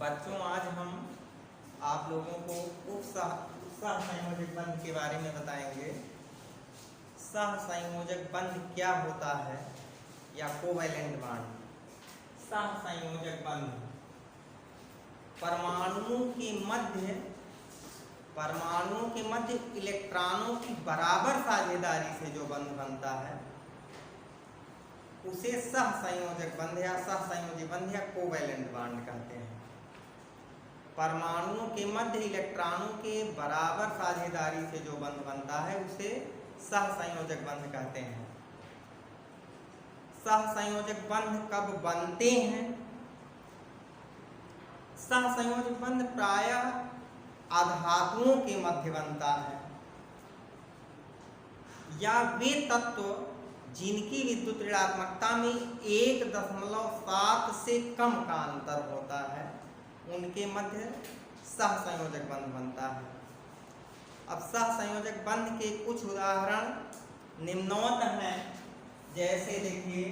बच्चों, आज हम आप लोगों को सहसंयोजक बंध के बारे में बताएंगे। सहसंयोजक बंध क्या होता है या कोवैलेंट बॉन्ड। सहसंयोजक बंध परमाणुओं के मध्य इलेक्ट्रॉनों की बराबर साझेदारी से जो बंध बनता है उसे सहसंयोजक बंध या सहसंयोजी बंध या कोवैलेंट बॉन्ड कहते हैं। परमाणुओं के मध्य इलेक्ट्रॉनों के बराबर साझेदारी से जो बंध बनता है उसे सहसंयोजक बंध कहते हैं। सहसंयोजक बंध कब बनते हैं? सहसंयोजक बंध प्रायः अधातुओं के मध्य बनता है या वे तत्व जिनकी विद्युत ऋणात्मकता में 1.7 से कम का अंतर होता है उनके मध्य सहसंयोजक बंध बनता है। अब सहसंयोजक बंध के कुछ उदाहरण निम्नवत हैं। जैसे देखिए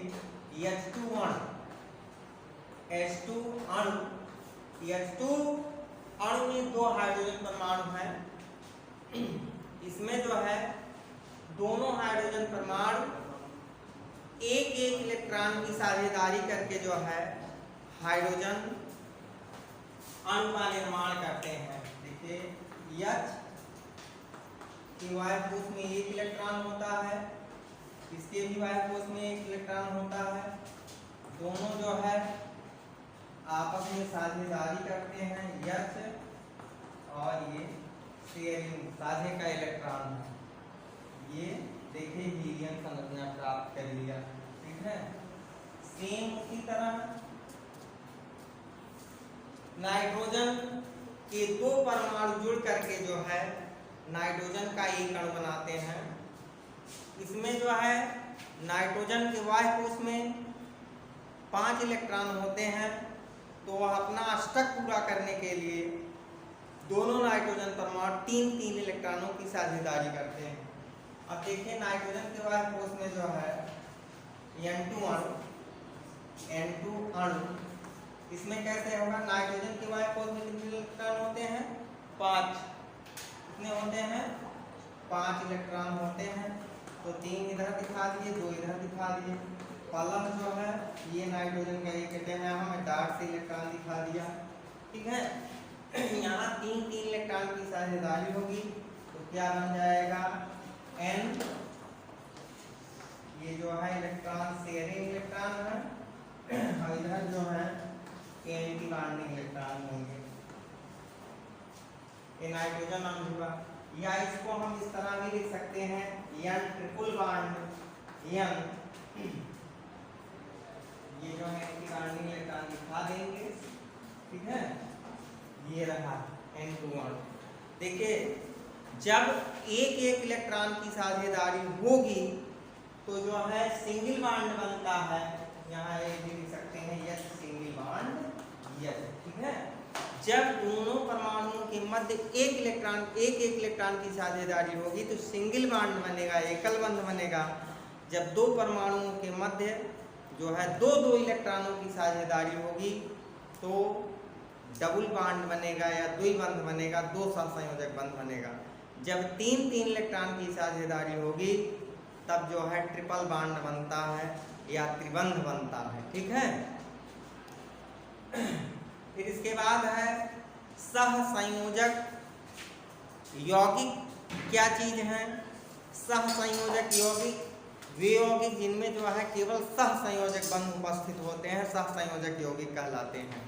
H2 अणु, H2 अणु, H2 अणु में 2 हाइड्रोजन परमाणु हैं। इसमें जो है दोनों हाइड्रोजन परमाणु एक इलेक्ट्रॉन की साझेदारी करके जो है हाइड्रोजन अणु का निर्माण करते हैं। देखिए H की वायु कोश में 1 इलेक्ट्रॉन होता है, इसके भी वायु कोश में 1 इलेक्ट्रॉन होता है। दोनों जो है आपस में साझेदारी करते हैं H और ये शेयरिंग साझे का इलेक्ट्रॉन है। ये देखिए हीलियम संरचना प्राप्त कर लिया। ठीक है। सेम उसी तरह नाइट्रोजन के 2 परमाणु जुड़ करके जो है नाइट्रोजन का एक अणु बनाते हैं। इसमें जो है नाइट्रोजन के वायु कोश में 5 इलेक्ट्रॉन होते हैं, तो वह अपना अष्टक पूरा करने के लिए दोनों नाइट्रोजन परमाणु 3-3 इलेक्ट्रॉनों की साझेदारी करते हैं। अब देखिए नाइट्रोजन के वायु कोश में जो है N2 अणु, इसमें कैसे होगा? नाइट्रोजन के वायु कोश में कितने इलेक्ट्रॉन होते हैं? 5। कितने होते हैं? 5 इलेक्ट्रॉन होते हैं। तो 3 इधर दिखा दिए, 2 इधर दिखा दिए। पलम जो है ये नाइट्रोजन का एक एटम है, हमें डार्क से इलेक्ट्रॉन दिखा दिया। ठीक है। यहाँ 3-3 इलेक्ट्रॉन की साझेदारी होगी तो क्या बन जाएगा? N, ये जो है इलेक्ट्रॉन शेयरिंग इलेक्ट्रॉन है और इधर जो है एंटी बॉन्डिंग इलेक्ट्रॉन होंगे। ये नाइट्रोजन अणु हुआ। या इसको हम इस तरह भी लिख सकते हैं N ट्रिपल बॉन्ड N, ये जो है एंटी बॉन्डिंग इलेक्ट्रॉन दिखा देंगे। ठीक है। ये रहा N2 अणु। देखिए जब एक इलेक्ट्रॉन की साझेदारी होगी तो जो है सिंगल बॉन्ड बनता है। यहाँ ये भी लिख सकते हैं यस सिंगल बॉन्ड यस। ठीक है। जब दोनों परमाणुओं के मध्य एक इलेक्ट्रॉन की साझेदारी होगी तो सिंगल बॉन्ड बनेगा, एकल बंध बनेगा। जब 2 परमाणुओं के मध्य जो है 2-2 इलेक्ट्रॉनों की साझेदारी होगी तो डबल बॉन्ड बनेगा या द्विबंध बनेगा, 2 सहसंयोजक बंध बनेगा। जब 3-3 इलेक्ट्रॉन की साझेदारी होगी तब जो है ट्रिपल बॉन्ड बनता है या त्रिबंध बनता है। ठीक है। फिर इसके बाद है सहसंयोजक यौगिक। क्या चीज है? सहसंयोजक यौगिक वे यौगिक जिनमें जो है केवल सहसंयोजक बंध उपस्थित होते हैं, सहसंयोजक यौगिक कहलाते हैं।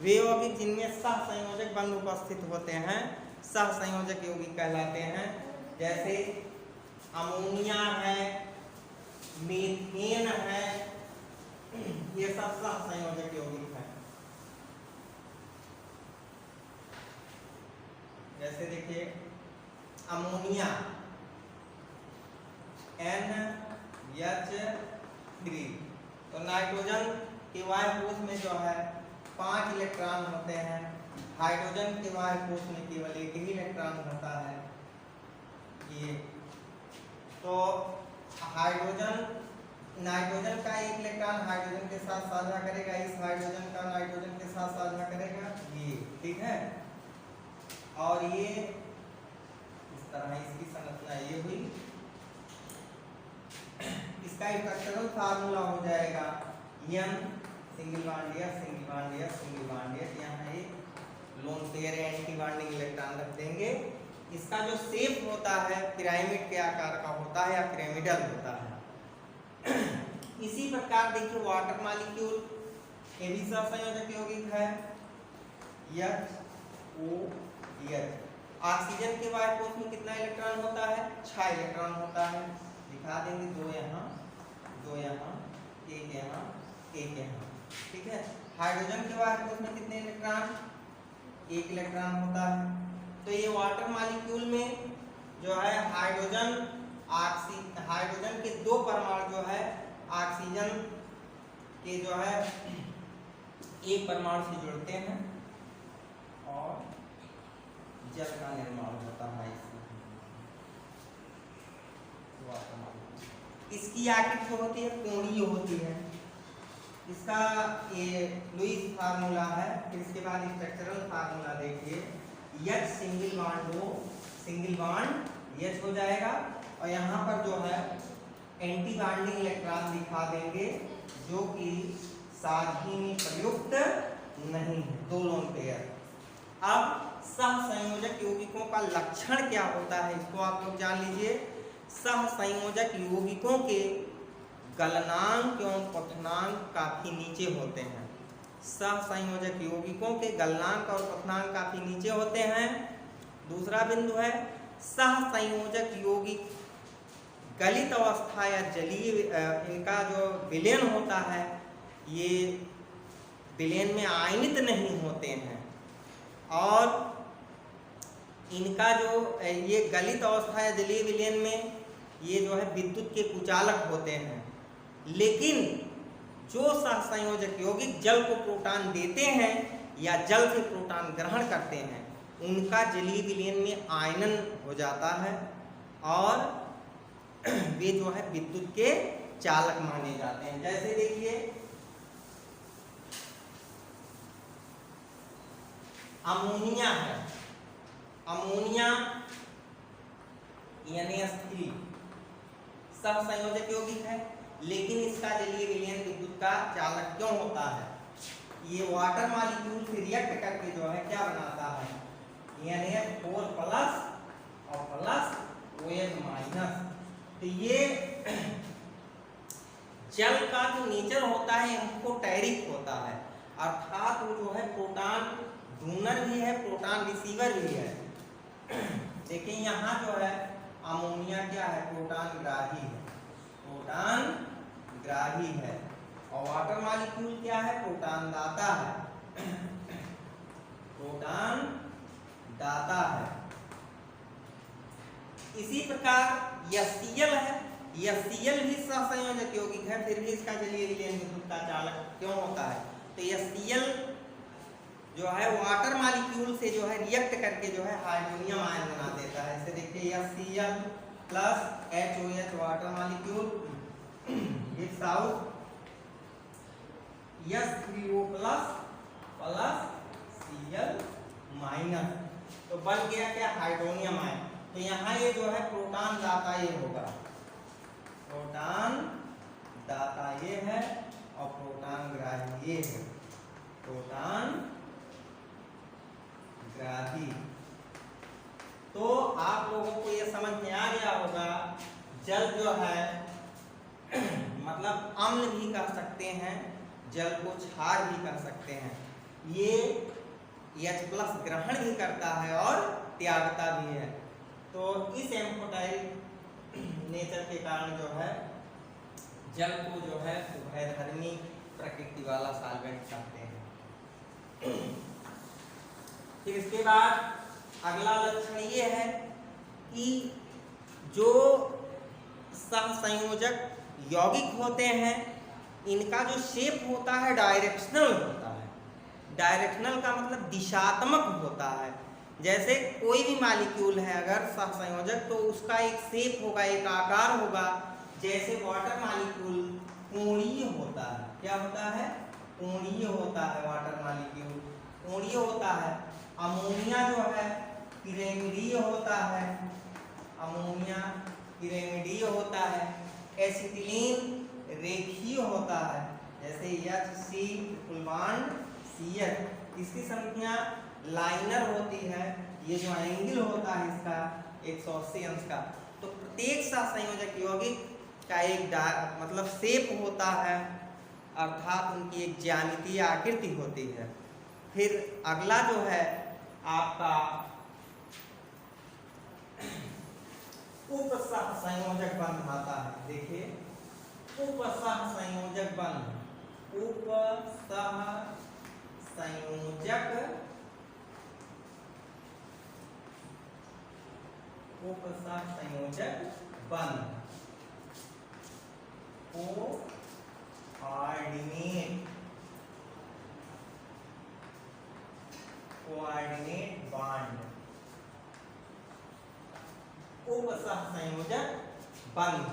वे यौगिक जिनमें सहसंयोजक बंध उपस्थित होते हैं सहसंयोजक यौगिक कहलाते हैं। जैसे अमोनिया है, मीथेन है, ये सब सहसंयोजक यौगिक हैं। जैसे देखिए अमोनिया NH3, तो नाइट्रोजन के वायु कोश में जो है 5 इलेक्ट्रॉन होते हैं, हाइड्रोजन के वायु कोश में केवल 1 ही इलेक्ट्रॉन होता है। ये तो हाइड्रोजन नाइट्रोजन का एक इलेक्ट्रॉन हाइड्रोजन के साथ साझा करेगा, इस हाइड्रोजन का नाइट्रोजन के साथ साझा करेगा, ये ठीक है। और ये इस तरह इसकी संरचना ये हुई। इसका स्ट्रक्चरल फार्मूला हो जाएगा N single bond S single bond S single bond S। यहाँ एक lone pair anti bonding electron रख देंगे। इसका जो शेप होता है पिरामिड के आकार का होता है या पिरामिडल होता है। इसी प्रकार देखिए वाटर मॉलिक्यूल, ये भी सहसंयोजक यौगिक है, HOH। ऑक्सीजन के वायु कोश में कितना इलेक्ट्रॉन होता है? 6 इलेक्ट्रॉन होता है। दिखा देंगे, 2 यहाँ, 2 यहाँ, 1 यहाँ, 1 यहाँ, ठीक है। हाइड्रोजन के वायु कोश में कितने इलेक्ट्रॉन? 1 इलेक्ट्रॉन होता है। तो ये वाटर मॉलिक्यूल में जो है हाइड्रोजन के 2 परमाणु जो है ऑक्सीजन के जो है 1 परमाणु से जुड़ते हैं और जल का निर्माण होता है इसमें। इसकी आकृति जो होती है कोणीय होती है। इसका ये लुईस फार्मूला है। फिर इसके बाद स्ट्रक्चरल फार्मूला देखिए, H single bond O single bond H हो जाएगा और यहाँ पर जो है एंटी बॉन्डिंग इलेक्ट्रॉन दिखा देंगे जो कि सादगी में प्रयुक्त नहीं है, 2 लोन पेयर। अब सहसंयोजक यौगिकों का लक्षण क्या होता है इसको आप लोग जान लीजिए। सहसंयोजक यौगिकों के गलनांक एवं पठनांक काफी नीचे होते हैं। सहसंयोजक यौगिकों के गलनांक और पठनांक काफी नीचे होते हैं। दूसरा बिंदु है सहसंयोजक यौगिक गलित अवस्था या जलीय, इनका जो विलयन होता है ये विलयन में आयनित नहीं होते हैं और इनका जो ये गलित अवस्था या जलीय विलयन में ये जो है विद्युत के कुचालक होते हैं। लेकिन जो सहसंयोजक यौगिक जल को प्रोटॉन देते हैं या जल से प्रोटॉन ग्रहण करते हैं उनका जलीय विलयन में आयनन हो जाता है और वे जो है विद्युत के चालक माने जाते हैं। जैसे देखिए अमोनिया है, अमोनिया NH3 सहसंयोजक यौगिक है, लेकिन इसका जलीय विलयन विद्युत का चालक क्यों होता है? ये वाटर मॉलिक्यूल से रिएक्ट करके जो है क्या बनाता है? NH4 प्लस और प्लस OH माइनस। तो ये जल का जो नेचर होता है एम्फोटेरिक होता है, अर्थात वो जो है प्रोटॉन डोनर भी है प्रोटॉन रिसीवर भी है। देखिए यहाँ जो है अमोनिया क्या है? प्रोटॉन ग्राही है, प्रोटॉन ग्राही है। और वाटर मॉलिक्यूल क्या है? प्रोटॉन दाता है, प्रोटॉन दाता है। इसी प्रकार HCl है, HCl भी सहसंयोजक यौगिक है, फिर भी इसका जलीय विलयन विद्युत का चालक क्यों होता है? तो HCl जो है वाटर मॉलिक्यूल से जो है रिएक्ट करके जो है हाइड्रोनियम आयन बना देता है। जैसे देखिए HCl plus HOH water molecule gives out H3O plus plus Cl minus. तो बन गया क्या? Hydronium ion. तो यहाँ ये जो है प्रोटॉन दाता ये होगा, प्रोटॉन दाता ये है और प्रोटॉन ग्राही ये है, प्रोटॉन ग्राही। तो आप लोगों को ये समझ में आ गया होगा जल जो है मतलब अम्ल भी कह सकते हैं, जल को क्षार भी कह सकते हैं। ये H+ ग्रहण भी करता है और त्यागता भी है। तो इस एम्फोटेरिक नेचर के कारण जो है जल को जो है उभयधर्मी प्रकृति वाला सॉल्वेंट कहते हैं। फिर इसके बाद अगला लक्षण ये है कि जो सहसंयोजक यौगिक होते हैं इनका जो शेप होता है डायरेक्शनल होता है। डायरेक्शनल का मतलब दिशात्मक होता है। जैसे कोई भी मॉलिक्यूल है अगर सहसंयोजक तो उसका एक शेप होगा, एक आकार होगा जैसे वाटर मॉलिक्यूल कोणीय होता है, क्या होता है? कोणीय होता है, वाटर मॉलिक्यूल कोणीय होता है। अमोनिया जो है पिरामिडीय होता है, अमोनिया पिरामिडीय होता है। एसिटिलीन रेखीय होता है, जैसे HC ट्रिपल बॉन्ड CH, इसकी संख्या लाइनर होती है। ये जो एंगल होता है इसका 180 अंश का। तो प्रत्येक सहसंयोजक यौगिक का एक मतलब शेप होता है, अर्थात उनकी एक ज्यामितीय आकृति होती है। फिर अगला जो है आपका उपसहसंयोजक बंध आता है। देखिए उपसहसंयोजक बंध, उपसहसंयोजक उपसहसंयोजक बंध, कोऑर्डिनेट बॉन्ड, उपसहसंयोजक बंध।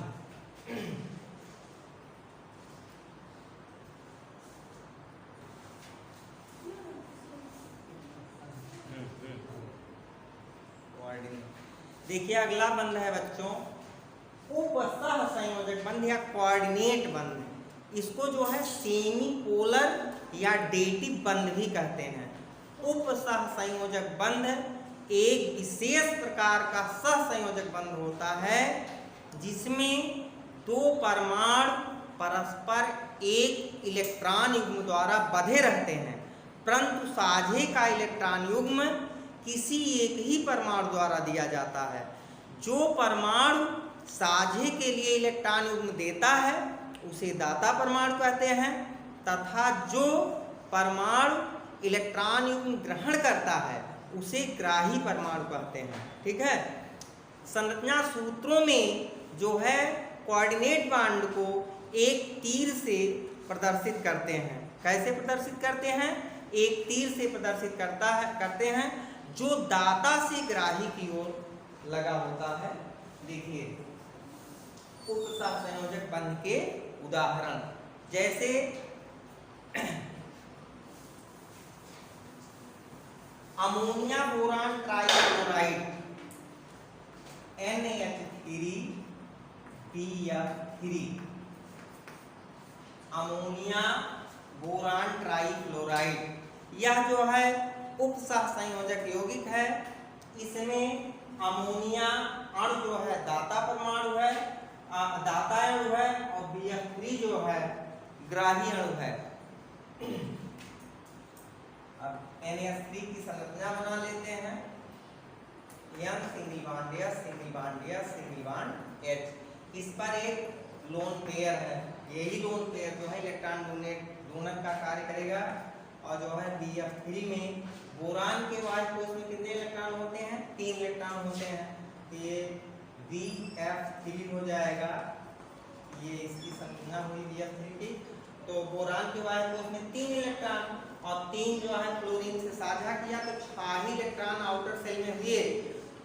देखिए अगला बंध है बच्चों उपसहसंयोजक बंध या कोऑर्डिनेट बंध। इसको जो है सेमी पोलर या डेटिव बंध भी कहते हैं। उपसहसंयोजक बंध एक विशेष प्रकार का सहसंयोजक बंध होता है जिसमें दो परमाणु परस्पर एक इलेक्ट्रॉन युग्म द्वारा बंधे रहते हैं, परंतु साझे का इलेक्ट्रॉन युग्म किसी एक ही परमाणु द्वारा दिया जाता है। जो परमाणु साझे के लिए इलेक्ट्रॉन युग्म देता है उसे दाता परमाणु कहते हैं, तथा जो परमाणु इलेक्ट्रॉन युग्म ग्रहण करता है उसे ग्राही परमाणु कहते हैं। ठीक है। संरचना सूत्रों में जो है कोऑर्डिनेट बॉन्ड को एक तीर से प्रदर्शित करते हैं। कैसे प्रदर्शित करते हैं? एक तीर से प्रदर्शित करते हैं जो दाता से ग्राही की ओर लगा होता है। देखिए उपसहसंयोजक बंध के उदाहरण, जैसे ammonia boron trichloride NH3BF3, ammonia boron trichloride, यह जो है उपसहसंयोजक यौगिक है। इसमें अमोनिया अणु जो है दाता परमाणु है, दाता अणु है, और BF3 जो है ग्राही अणु है। अब NH3 की संरचना बना लेते हैं। N single bond S, single bond S, single bond H। इस पर एक लोन पेयर है, यही लोन पेयर जो है इलेक्ट्रॉन डोनर का कार्य करेगा। और जो है BF3 में बोरान के वाय कोष में कितने इलेक्ट्रॉन होते हैं? 3 इलेक्ट्रॉन होते हैं। तो ये BF3 हो जाएगा, ये इसकी संरचना हुई BF3 की। तो बोरान के वाय कोष में 3 इलेक्ट्रॉन, और 3 जो है क्लोरीन से साझा किया तो 6 इलेक्ट्रॉन आउटर सेल में हुए।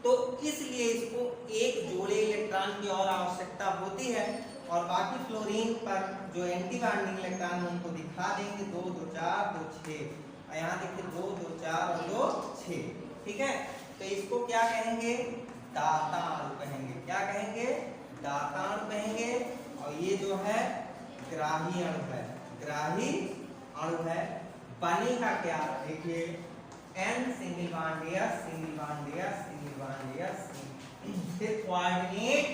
तो इसलिए इसको एक जोड़े इलेक्ट्रॉन की और आवश्यकता होती है, और बाकी फ्लोरीन पर जो एंटी बॉन्डिंग इलेक्ट्रॉन है उनको दिखा देंगे 2 2 4 2 6। यहाँ देखिए 2 2 4 और 2 6। ठीक है। तो इसको क्या कहेंगे? दाता अणु कहेंगे। क्या कहेंगे? दाता अणु कहेंगे। और ये जो है ग्राही अणु है, ग्राही अणु है। बनेगा क्या? देखिए N single bond S, single bond S, single bond S, फिर कोऑर्डिनेट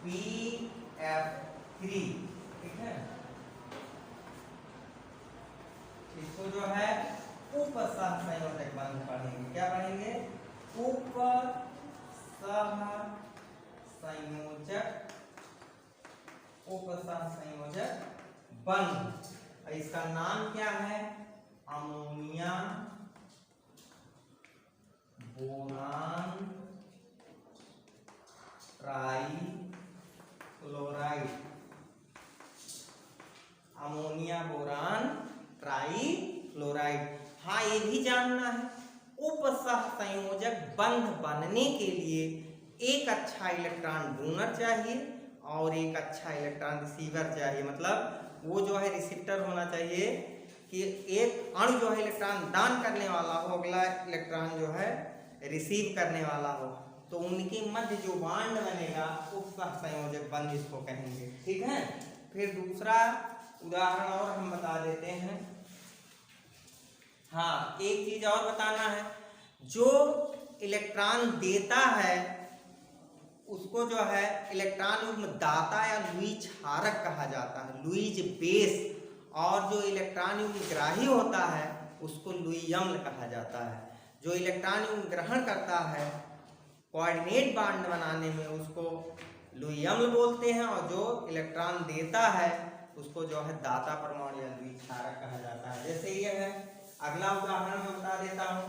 BF3। ठीक है। इसको जो है उपसहसंयोजक बंध पढ़ेंगे। क्या पढ़ेंगे? उपसहसंयोजक बंध। इसका नाम क्या है? Ammonia boron trichloride, ammonia boron trichloride. हाँ, ये भी जानना है उपसहसंयोजक बंध बनने के लिए एक अच्छा इलेक्ट्रॉन डोनर चाहिए और एक अच्छा इलेक्ट्रॉन रिसीवर चाहिए। मतलब वो जो है रिसीप्टर होना चाहिए कि एक अणु जो है इलेक्ट्रॉन दान करने वाला हो, अगला इलेक्ट्रॉन जो है रिसीव करने वाला हो, तो उनके मध्य जो बांड बनेगा उस सहसंयोजक बंध इसको कहेंगे। ठीक है। फिर दूसरा उदाहरण और हम बता देते हैं। हाँ, एक चीज और बताना है, जो इलेक्ट्रॉन देता है उसको जो है इलेक्ट्रॉन युग्म दाता या लुईज क्षारक कहा जाता है, लुईज बेस। और जो इलेक्ट्रॉन युग्म ग्राही होता है उसको लुई अम्ल कहा जाता है। जो इलेक्ट्रॉन युग्म ग्रहण करता है कोऑर्डिनेट बांड बनाने में उसको लुई अम्ल बोलते हैं, और जो इलेक्ट्रॉन देता है उसको जो है दाता परमाणु या लुईज क्षारक कहा जाता है। जैसे ये है, अगला उदाहरण मैं बता देता हूँ,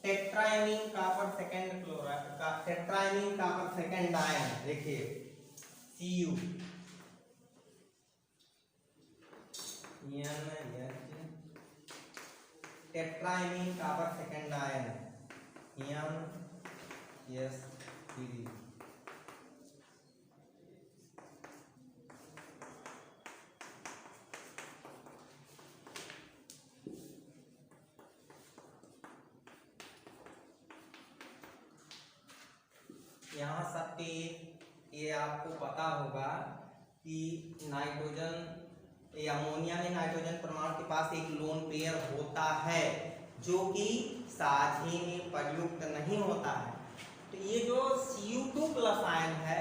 टेट्राएमीन कॉपर सेकंड क्लोराइड का टेट्राएमीन कॉपर सेकंड आयन। देखिए Cu tetraammine copper second ion NS3। यहाँ सबके ये आपको पता होगा कि नाइट्रोजन या अमोनिया में नाइट्रोजन परमाणु के पास एक लोन पेयर होता है जो कि साझे में प्रयुक्त नहीं होता है। तो ये जो Cu2+ आयन है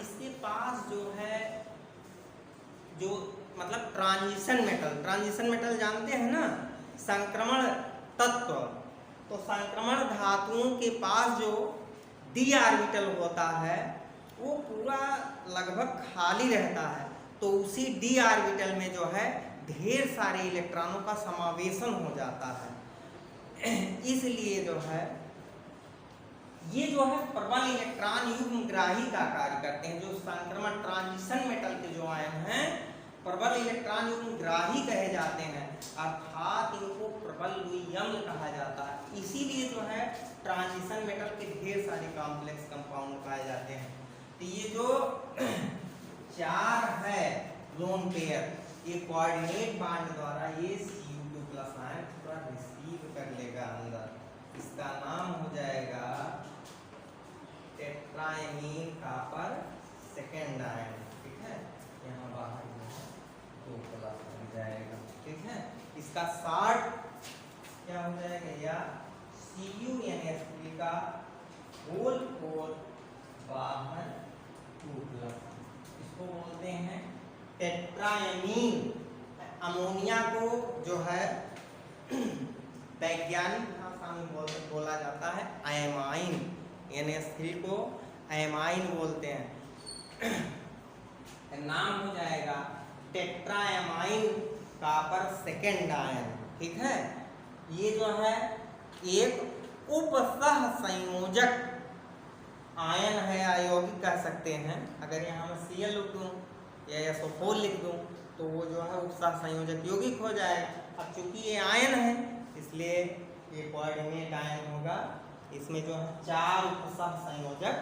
इसके पास जो है जो मतलब ट्रांजिशन मेटल जानते हैं ना, संक्रमण तत्व। तो संक्रमण धातुओं के पास जो डी ऑर्बिटल होता है वो पूरा लगभग खाली रहता है, तो उसी डी ऑर्बिटल में जो है ढेर सारे इलेक्ट्रॉनों का समावेशन हो जाता है। इसलिए जो है ये जो है प्रबल इलेक्ट्रॉन युग्मग्राही का कार्य करते हैं। जो संक्रमण ट्रांजिशन मेटल के जो आयन हैं प्रबल इलेक्ट्रॉन युग्मग्राही कहे जाते हैं, अर्थात इनको प्रबल लुई अम्ल कहा जाता है। इसीलिए जो है ट्रांजिशन मेटल के ढेर सारे कॉम्प्लेक्स कंपाउंड पाए जाते हैं। तो ये जो 4 है लोन पेयर, ये कोऑर्डिनेट बांड द्वारा ये Cu2+ आयन पूरा रिसीव कर लेगा अंदर। इसका नाम हो जाएगा टेट्राएमीन कॉपर सेकंड आयन। ठीक है, यहाँ बाहर 2+ बन जाएगा। ठीक है, इसका शॉर्ट क्या हो जाएगा, या CuNH3 का होल 4 बाहर 2+, इसको बोलते हैं टेट्राएमीन। अमोनिया को जो है वैज्ञानिक भाषा में बोला जाता है एमाइन। NH3 को एमाइन बोलते हैं। नाम हो जाएगा टेट्राएमाइन कॉपर सेकंड आयन। ठीक है, ये जो है एक उपसह संयोजक आयन है या यौगिक कह सकते हैं। अगर यहाँ मैं Cl लिख दूँ या SO4 लिख दूँ तो वो जो है उपसह संयोजक यौगिक हो जाएगा। अब चूंकि ये आयन है इसलिए ये कोऑर्डिनेट आयन होगा। इसमें जो है 4 उपसह संयोजक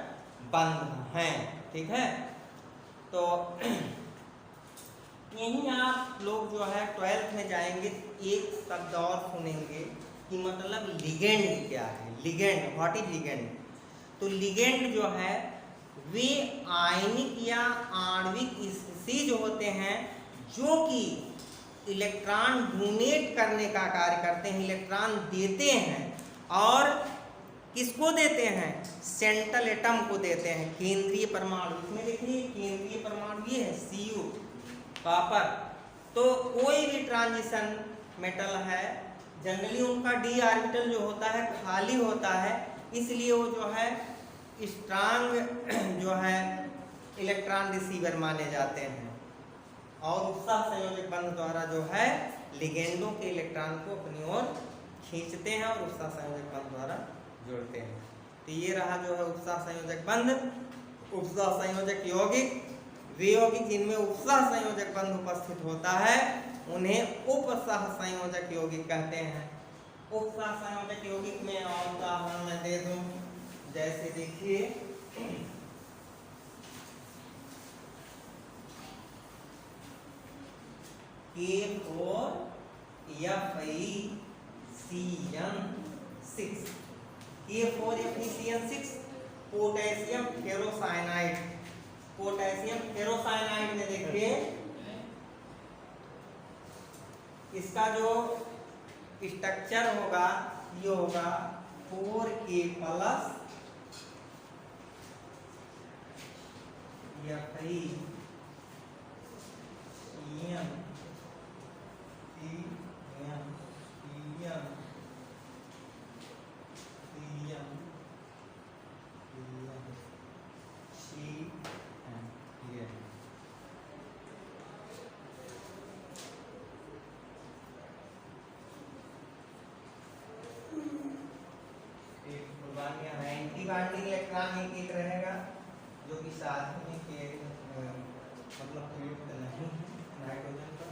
बंध हैं। ठीक है, तो यही आप लोग जो है 12th में जाएंगे एक शब्द और सुनेंगे कि मतलब लिगेंड क्या है। Ligand, what is ligand? तो लिगेंड जो है वे आयनिक या आणविक स्पीशीज होते हैं जो कि इलेक्ट्रॉन डोनेट करने का कार्य करते हैं, इलेक्ट्रॉन देते हैं। और किसको देते हैं? सेंट्रल एटम को देते हैं, केंद्रीय परमाणु। इसमें देखिए केंद्रीय परमाणु ये है Cu कॉपर। तो कोई भी ट्रांजिशन मेटल है जनरली उनका डी ऑर्बिटल जो होता है खाली होता है, इसलिए वो जो है स्ट्रांग जो है इलेक्ट्रॉन रिसीवर माने जाते हैं। और उत्साह संयोजक बंध द्वारा जो है लिगेंडों के इलेक्ट्रॉन को अपनी ओर खींचते हैं और उत्साह संयोजक बंध द्वारा जोड़ते हैं। तो ये रहा जो है उत्साह संयोजक बंध। उत्साह संयोजक यौगिक, वे यौगिक जिनमें उत्साह संयोजक बंध उपस्थित होता है उन्हें उपसह संयोजक यौगिक कहते हैं। उपसह संयोजक यौगिक में और उदाहरण मैं दे दूं, जैसे देखिए K4FeCN6, K4FeCN6 potassium ferrocyanide. Potassium ferrocyanide में देखिए इसका जो स्ट्रक्चर होगा ये होगा 4K प्लस बाइंडिंग इलेक्ट्रॉन एक रहेगा जो कि साथ में के मतलब प्रयुक्त नहीं नाइट्रोजन का।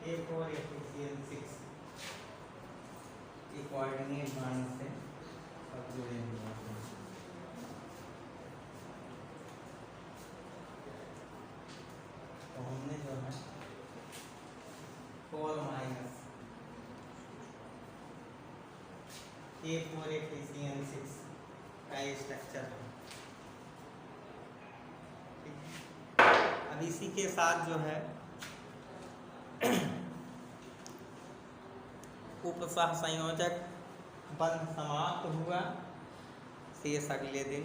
K4FeCN6 एक कोऑर्डिनेट बांड से अब जुड़े हुए हैं। तो हमने जो है 4 माइनस K4FeCN6 का ये स्ट्रक्चर है। अब इसी के साथ जो है उपसह संयोजक बंध समाप्त हुआ। शेष अगले दिन